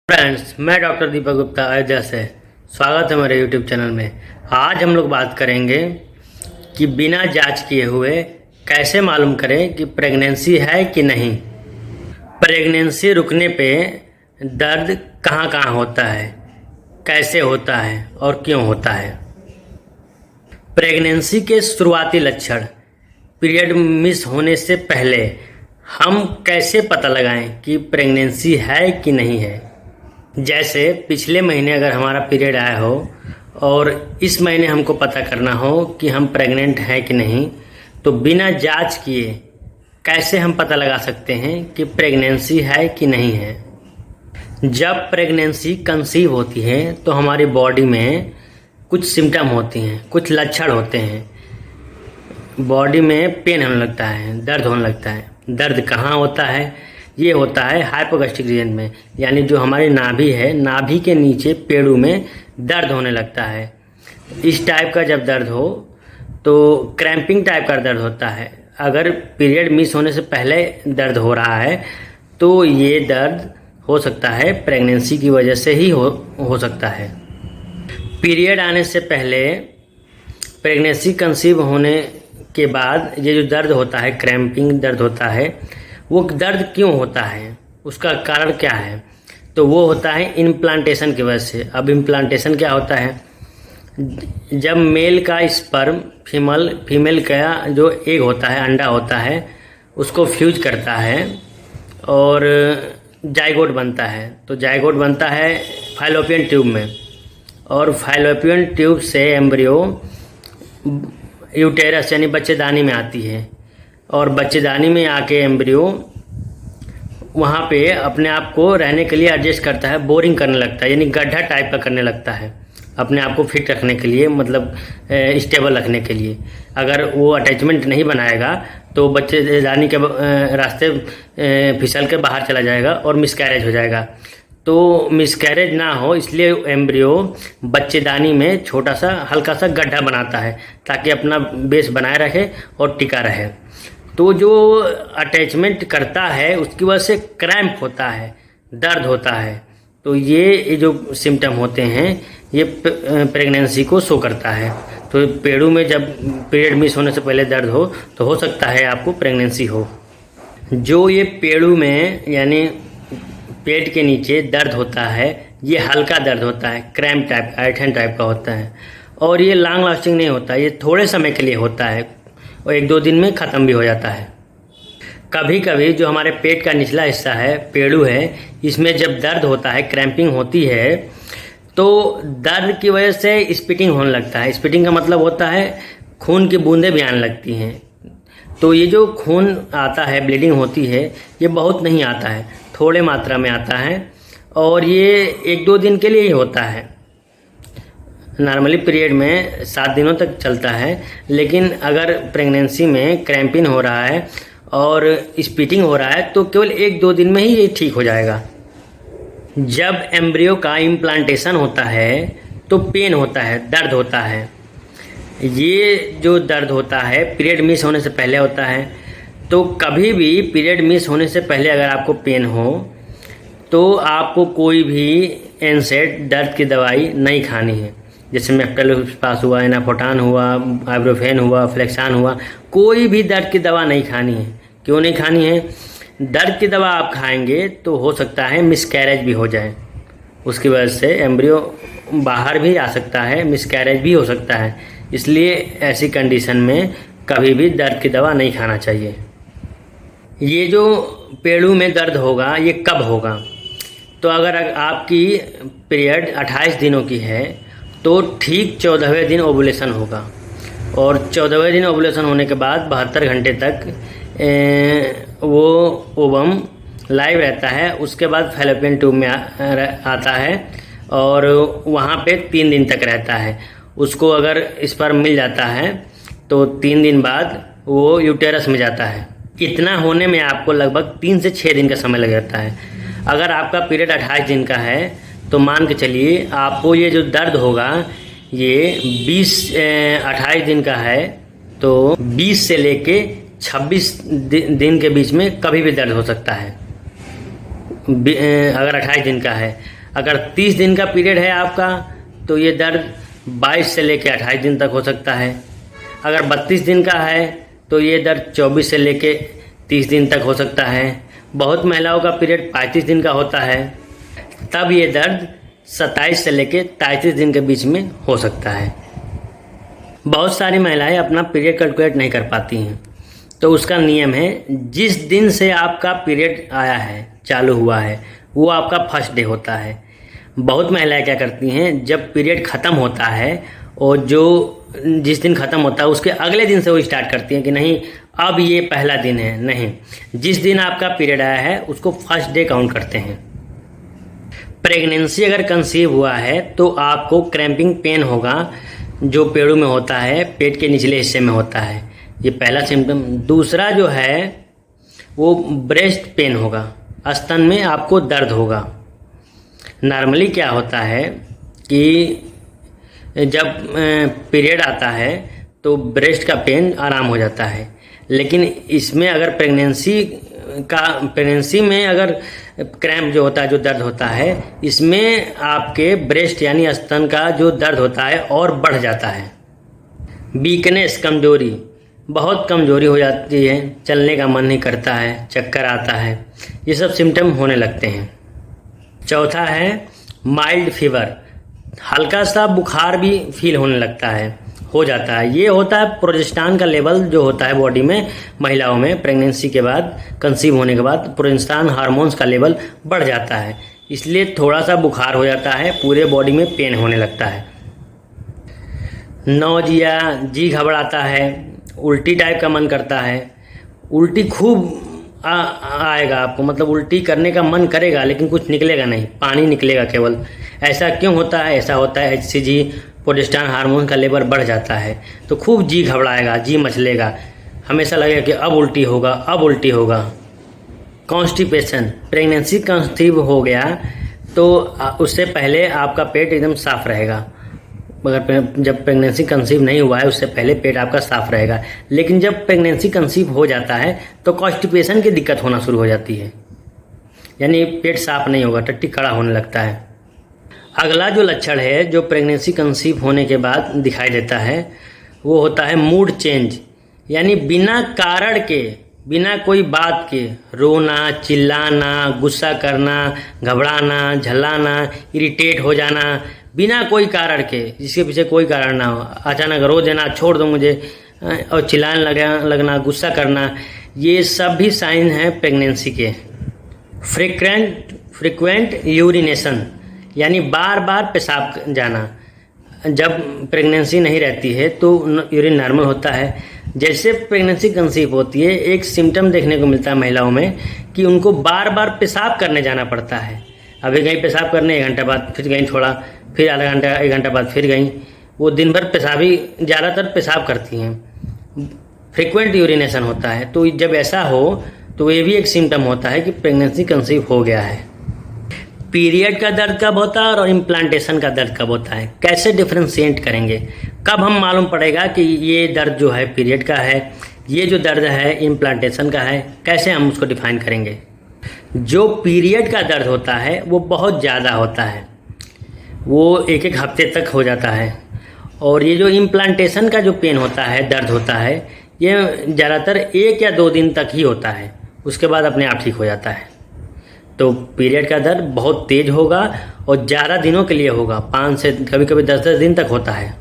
Friends, मैं doctor Deepak Gupta Ayodhya से स्वागत है मेरे यूट्यूब चैनल में। आज हम लोग बात करेंगे कि बिना जांच किए हुए कैसे मालूम करें कि प्रेगनेंसी है कि नहीं। प्रेगनेंसी रुकने पे दर्द कहाँ कहाँ होता है, कैसे होता है और क्यों होता है। प्रेगनेंसी के शुरुआती लक्षण, पीरियड मिस होने से पहले हम कैसे पता लगाएं कि प्रेगनेंसी है कि नहीं है। जैसे पिछले महीने अगर हमारा पीरियड आया हो और इस महीने हमको पता करना हो कि हम प्रेग्नेंट हैं कि नहीं, तो बिना जांच किए कैसे हम पता लगा सकते हैं कि प्रेगनेंसी है कि नहीं है। जब प्रेगनेंसी कंसीव होती है तो हमारी बॉडी में कुछ सिम्टम होती हैं, कुछ लक्षण होते हैं। बॉडी में पेन होने लगता है, दर्द होने लगता है। दर्द कहाँ होता है? ये होता है हाइपोगैस्ट्रिक रीजन में, यानी जो हमारी नाभि है, नाभि के नीचे पेड़ू में दर्द होने लगता है। इस टाइप का जब दर्द हो तो क्रैम्पिंग टाइप का दर्द होता है। अगर पीरियड मिस होने से पहले दर्द हो रहा है तो ये दर्द हो सकता है प्रेगनेंसी की वजह से ही हो सकता है। पीरियड आने से पहले, प्रेगनेंसी कंसीव होने के बाद ये जो दर्द होता है, क्रैम्पिंग दर्द होता है, वो दर्द क्यों होता है, उसका कारण क्या है? तो वो होता है इम्प्लांटेशन की वजह से। अब इम्प्लांटेशन क्या होता है? जब मेल का स्पर्म फीमेल का जो एग होता है, अंडा होता है, उसको फ्यूज करता है और जाइगोट बनता है। तो जाइगोट बनता है फाइलोपियन ट्यूब में, और फाइलोपियन ट्यूब से एम्ब्रियो यूटेरस यानी बच्चेदानी में आती है, और बच्चेदानी में आके एम्ब्रियो वहाँ पे अपने आप को रहने के लिए एडजस्ट करता है, बोरिंग करने लगता है, यानी गड्ढा टाइप का करने लगता है अपने आप को फिट रखने के लिए, मतलब स्टेबल रखने के लिए। अगर वो अटैचमेंट नहीं बनाएगा तो बच्चेदानी के रास्ते फिसल के बाहर चला जाएगा और मिसकैरेज हो जाएगा। तो मिसकैरेज ना हो इसलिए एम्ब्रियो बच्चेदानी में छोटा सा हल्का सा गड्ढा बनाता है ताकि अपना बेस बनाए रखे और टिका रहे। तो जो अटैचमेंट करता है उसकी वजह से क्रैम्प होता है, दर्द होता है। तो ये जो सिम्टम होते हैं ये प्रेगनेंसी को शो करता है। तो पेड़ू में जब पीरियड मिस होने से पहले दर्द हो तो हो सकता है आपको प्रेगनेंसी हो। जो ये पेड़ू में यानी पेट के नीचे दर्द होता है, ये हल्का दर्द होता है, क्रैम्प टाइप का, ऐंठन टाइप का होता है, और ये लॉन्ग लास्टिंग नहीं होता, ये थोड़े समय के लिए होता है और 1-2 दिन में ख़त्म भी हो जाता है। कभी कभी जो हमारे पेट का निचला हिस्सा है, पेड़ू है, इसमें जब दर्द होता है, क्रैम्पिंग होती है, तो दर्द की वजह से स्पिटिंग होने लगता है। स्पिटिंग का मतलब होता है खून की बूंदें भी आने लगती हैं। तो ये जो खून आता है, ब्लीडिंग होती है, ये बहुत नहीं आता है, थोड़े मात्रा में आता है, और ये 1-2 दिन के लिए ही होता है। नॉर्मली पीरियड में 7 दिनों तक चलता है, लेकिन अगर प्रेगनेंसी में क्रैम्पिंग हो रहा है और स्पिटिंग हो रहा है तो केवल 1-2 दिन में ही ये ठीक हो जाएगा। जब एम्ब्रियो का इम्प्लांटेशन होता है तो पेन होता है, दर्द होता है। ये जो दर्द होता है पीरियड मिस होने से पहले होता है। तो कभी भी पीरियड मिस होने से पहले अगर आपको पेन हो तो आपको कोई भी एनसेड दर्द की दवाई नहीं खानी है। जैसे मेफ्टेलोस्पास हुआ, एनाफोटान हुआ, आइब्रोफेन हुआ, फ्लेक्सान हुआ, कोई भी दर्द की दवा नहीं खानी है। क्यों नहीं खानी है? दर्द की दवा आप खाएंगे तो हो सकता है मिसकैरेज भी हो जाए, उसकी वजह से एम्ब्रियो बाहर भी आ सकता है, मिसकैरेज भी हो सकता है। इसलिए ऐसी कंडीशन में कभी भी दर्द की दवा नहीं खाना चाहिए। ये जो पेड़ू में दर्द होगा ये कब होगा? तो अगर आपकी पीरियड 28 दिनों की है तो ठीक 14वें दिन ओवुलेशन होगा, और 14वें दिन ओवुलेशन होने के बाद 72 घंटे तक वो ओवम लाइव रहता है। उसके बाद फैलोपियन ट्यूब में आता है और वहाँ पे 3 दिन तक रहता है। उसको अगर स्पर्म मिल जाता है तो 3 दिन बाद वो यूटेरस में जाता है। इतना होने में आपको लगभग 3 से 6 दिन का समय लग जाता है। अगर आपका पीरियड 28 दिन का है तो मान के चलिए आपको ये जो दर्द होगा ये 28 दिन का है तो 20 से लेके 26 दिन के बीच में कभी भी दर्द हो सकता है। अगर 28 दिन का है, अगर 30 दिन का पीरियड है आपका तो ये दर्द 22 से लेकर 28 दिन तक हो सकता है। अगर 32 दिन का है तो ये दर्द 24 से लेकर 30 दिन तक हो सकता है। बहुत महिलाओं का पीरियड 35 दिन का होता है, तब ये दर्द 27 से लेकर 33 दिन के बीच में हो सकता है। बहुत सारी महिलाएं अपना पीरियड कैलकुलेट नहीं कर पाती हैं, तो उसका नियम है, जिस दिन से आपका पीरियड आया है, चालू हुआ है, वो आपका फर्स्ट डे होता है। बहुत महिलाएं क्या करती हैं, जब पीरियड ख़त्म होता है और जिस दिन ख़त्म होता है उसके अगले दिन से वो स्टार्ट करती हैं कि नहीं अब ये पहला दिन है। नहीं, जिस दिन आपका पीरियड आया है उसको फर्स्ट डे काउंट करते हैं। प्रेगनेंसी अगर कंसीव हुआ है तो आपको क्रैम्पिंग पेन होगा, जो पेड़ों में होता है, पेट के निचले हिस्से में होता है। ये पहला सिम्टम। दूसरा जो है वो ब्रेस्ट पेन होगा, स्तन में आपको दर्द होगा। नॉर्मली क्या होता है कि जब पीरियड आता है तो ब्रेस्ट का पेन आराम हो जाता है, लेकिन इसमें अगर प्रेगनेंसी में अगर क्रैम्प जो होता है, जो दर्द होता है, इसमें आपके ब्रेस्ट यानी स्तन का जो दर्द होता है और बढ़ जाता है। वीकनेस, कमजोरी, बहुत कमजोरी हो जाती है, चलने का मन नहीं करता है, चक्कर आता है, ये सब सिम्टम होने लगते हैं। चौथा है माइल्ड फीवर, हल्का सा बुखार भी फील होने लगता है, हो जाता है। ये होता है प्रोजेस्टेरॉन का लेवल जो होता है बॉडी में, महिलाओं में प्रेगनेंसी के बाद, कंसीव होने के बाद प्रोजेस्टेरॉन हार्मोन्स का लेवल बढ़ जाता है, इसलिए थोड़ा सा बुखार हो जाता है, पूरे बॉडी में पेन होने लगता है। नौजिया, जी घबराता है, उल्टी टाइप का मन करता है, उल्टी खूब आएगा आपको, मतलब उल्टी करने का मन करेगा लेकिन कुछ निकलेगा नहीं, पानी निकलेगा केवल। ऐसा क्यों होता है? ऐसा होता है HCG, प्रोजेस्टेरॉन हार्मोन का लेवल बढ़ जाता है, तो खूब जी घबराएगा, जी मचलेगा, हमेशा लगेगा कि अब उल्टी होगा, अब उल्टी होगा। कॉन्स्टिपेशन, प्रेगनेंसी कंसीव हो गया तो उससे पहले आपका पेट एकदम साफ रहेगा। अगर जब प्रेगनेंसी कंसीव नहीं हुआ है उससे पहले पेट आपका साफ रहेगा, लेकिन जब प्रेगनेंसी कंसीव हो जाता है तो कॉन्स्टिपेशन की दिक्कत होना शुरू हो जाती है, यानी पेट साफ नहीं होगा, टट्टी खड़ा होने लगता है। अगला जो लक्षण है जो प्रेगनेंसी कंसीव होने के बाद दिखाई देता है वो होता है मूड चेंज, यानी बिना कारण के, बिना कोई बात के रोना, चिल्लाना, गुस्सा करना, घबराना, झल्लाना, इरिटेट हो जाना, बिना कोई कारण के, जिसके पीछे कोई कारण ना हो, अचानक रो देना, छोड़ दो मुझे, और चिल्लाने लगना, गुस्सा करना, ये सब भी साइन हैं प्रेगनेंसी के। फ्रिक्वेंट यूरिनेशन, यानी बार बार पेशाब जाना। जब प्रेगनेंसी नहीं रहती है तो यूरिन नॉर्मल होता है, जैसे प्रेगनेंसी कंसीव होती है एक सिम्टम देखने को मिलता है महिलाओं में कि उनको बार बार पेशाब करने जाना पड़ता है। अभी गई पेशाब करने, 1 घंटा बाद फिर गई, थोड़ा फिर आधा घंटा 1 घंटा बाद फिर गई, वो दिन भर पेशाबी, ज़्यादातर पेशाब करती हैं। फ्रिक्वेंट यूरिनेशन होता है, तो जब ऐसा हो तो ये भी एक सिम्टम होता है कि प्रेगनेंसी कंसीव हो गया है। पीरियड का दर्द कब होता है और इम्प्लांटेशन का दर्द कब होता है, कैसे डिफ्रेंशिएट करेंगे, कब हम मालूम पड़ेगा कि ये दर्द जो है पीरियड का है, ये जो दर्द है इम्प्लांटेशन का है, कैसे हम उसको डिफाइन करेंगे। जो पीरियड का दर्द होता है वो बहुत ज़्यादा होता है, वो 1-1 हफ्ते तक हो जाता है, और ये जो इम्प्लांटेशन का जो पेन होता है, दर्द होता है, ये ज़्यादातर 1 या 2 दिन तक ही होता है, उसके बाद अपने आप ठीक हो जाता है। तो पीरियड का दर्द बहुत तेज होगा और ज़्यादा दिनों के लिए होगा, 5 से कभी कभी 10-10 दिन तक होता है।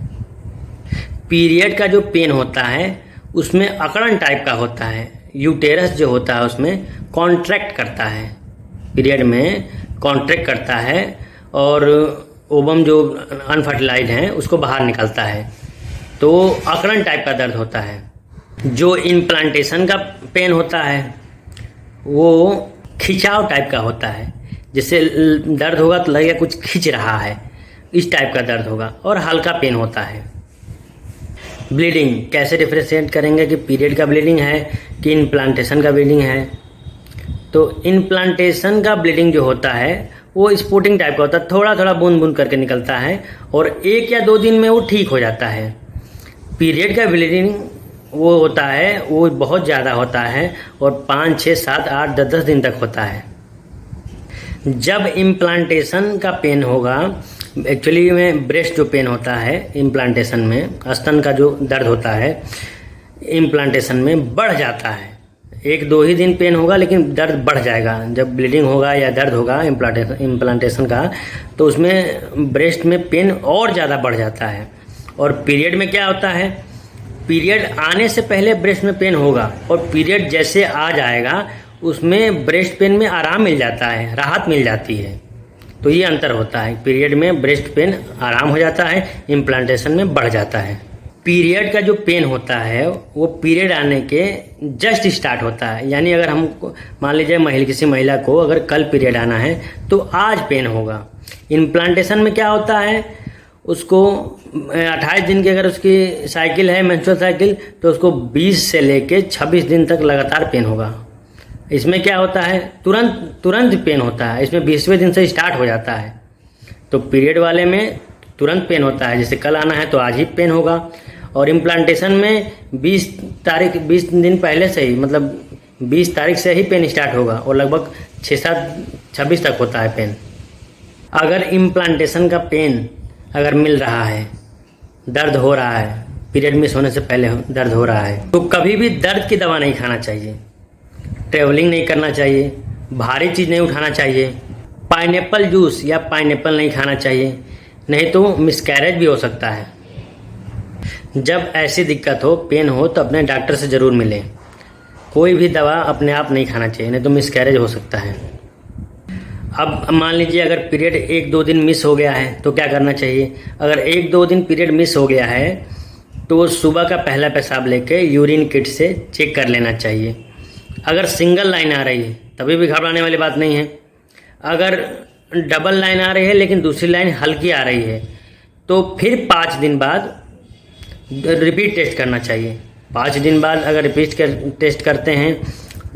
पीरियड का जो पेन होता है उसमें अकड़न टाइप का होता है, यूटेरस जो होता है उसमें कॉन्ट्रैक्ट करता है, पीरियड में कॉन्ट्रैक्ट करता है, और ओवम जो अनफर्टिलाइज्ड हैं उसको बाहर निकलता है, तो अकड़न टाइप का दर्द होता है। जो इम्प्लांटेशन का पेन होता है वो खिंचाव टाइप का होता है, जिससे दर्द होगा तो लगेगा कुछ खींच रहा है, इस टाइप का दर्द होगा, और हल्का पेन होता है। ब्लीडिंग कैसे डिफ्रेंशिएट करेंगे कि पीरियड का ब्लीडिंग है कि इम्प्लांटेशन का ब्लीडिंग है। तो इम्प्लांटेशन का ब्लीडिंग जो होता है वो स्पॉटिंग टाइप का होता है, थोड़ा थोड़ा बूंद बूंद करके निकलता है और 1 या 2 दिन में वो ठीक हो जाता है। पीरियड का ब्लीडिंग वो होता है वो बहुत ज़्यादा होता है और 5, 6, 7, 8, 10 दिन तक होता है। जब इम्प्लांटेशन का पेन होगा, एक्चुअली में ब्रेस्ट जो पेन होता है इम्प्लांटेशन में, स्तन का जो दर्द होता है इम्प्लांटेशन में बढ़ जाता है। 1-2 ही दिन पेन होगा लेकिन दर्द बढ़ जाएगा। जब ब्लीडिंग होगा या दर्द होगा इम्प्लांटेशन का, तो उसमें ब्रेस्ट में पेन और ज़्यादा बढ़ जाता है। और पीरियड में क्या होता है, पीरियड आने से पहले ब्रेस्ट में पेन होगा और पीरियड जैसे आ जाएगा उसमें ब्रेस्ट पेन में आराम मिल जाता है, राहत मिल जाती है। तो ये अंतर होता है, पीरियड में ब्रेस्ट पेन आराम हो जाता है, इम्प्लांटेशन में बढ़ जाता है। पीरियड का जो पेन होता है वो पीरियड आने के जस्ट स्टार्ट होता है। यानी अगर हम मान लीजिए किसी महिला को अगर कल पीरियड आना है तो आज पेन होगा। इम्प्लांटेशन में क्या होता है, उसको 28 दिन की अगर उसकी साइकिल है, मेंस्ट्रुअल साइकिल, तो उसको 20 से लेके 26 दिन तक लगातार पेन होगा। इसमें क्या होता है, तुरंत पेन होता है। इसमें 20वें दिन से स्टार्ट हो जाता है। तो पीरियड वाले में तुरंत पेन होता है, जैसे कल आना है तो आज ही पेन होगा। और इम्प्लांटेशन में 20 दिन पहले से ही, मतलब 20 तारीख से ही पेन स्टार्ट होगा और लगभग 6-7-26 तक होता है पेन। अगर इम्प्लांटेशन का पेन अगर मिल रहा है, दर्द हो रहा है, पीरियड मिस होने से पहले दर्द हो रहा है, तो कभी भी दर्द की दवा नहीं खाना चाहिए, ट्रैवलिंग नहीं करना चाहिए, भारी चीज़ नहीं उठाना चाहिए, पाइनएप्पल जूस या पाइनएप्पल नहीं खाना चाहिए, नहीं तो मिसकैरेज भी हो सकता है। जब ऐसी दिक्कत हो, पेन हो, तो अपने डॉक्टर से ज़रूर मिलें। कोई भी दवा अपने आप नहीं खाना चाहिए, नहीं तो मिसकैरेज हो सकता है। अब मान लीजिए अगर पीरियड 1-2 दिन मिस हो गया है तो क्या करना चाहिए। अगर 1-2 दिन पीरियड मिस हो गया है तो सुबह का पहला पेशाब लेके यूरिन किट से चेक कर लेना चाहिए। अगर सिंगल लाइन आ रही है तभी भी घबराने वाली बात नहीं है। अगर डबल लाइन आ रही है लेकिन दूसरी लाइन हल्की आ रही है तो फिर 5 दिन बाद रिपीट टेस्ट करना चाहिए। 5 दिन बाद अगर रिपीट टेस्ट करते हैं,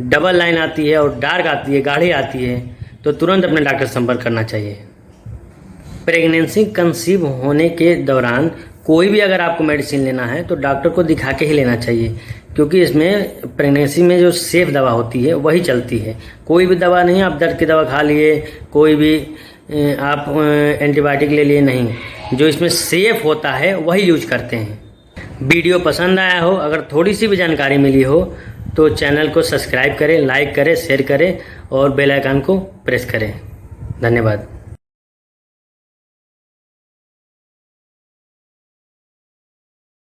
डबल लाइन आती है और डार्क आती है, गाढ़ी आती है, तो तुरंत अपने डॉक्टर से संपर्क करना चाहिए। प्रेगनेंसी कंसीव होने के दौरान कोई भी अगर आपको मेडिसिन लेना है तो डॉक्टर को दिखा के ही लेना चाहिए, क्योंकि इसमें प्रेगनेंसी में जो सेफ दवा होती है वही चलती है। कोई भी दवा नहीं, आप दर्द की दवा खा लिए, कोई भी आप एंटीबायोटिक ले लिए, नहीं। जो इसमें सेफ होता है वही यूज करते हैं। वीडियो पसंद आया हो, अगर थोड़ी सी भी जानकारी मिली हो तो चैनल को सब्सक्राइब करें, लाइक करें, शेयर करें और बेल आइकन को प्रेस करें। धन्यवाद।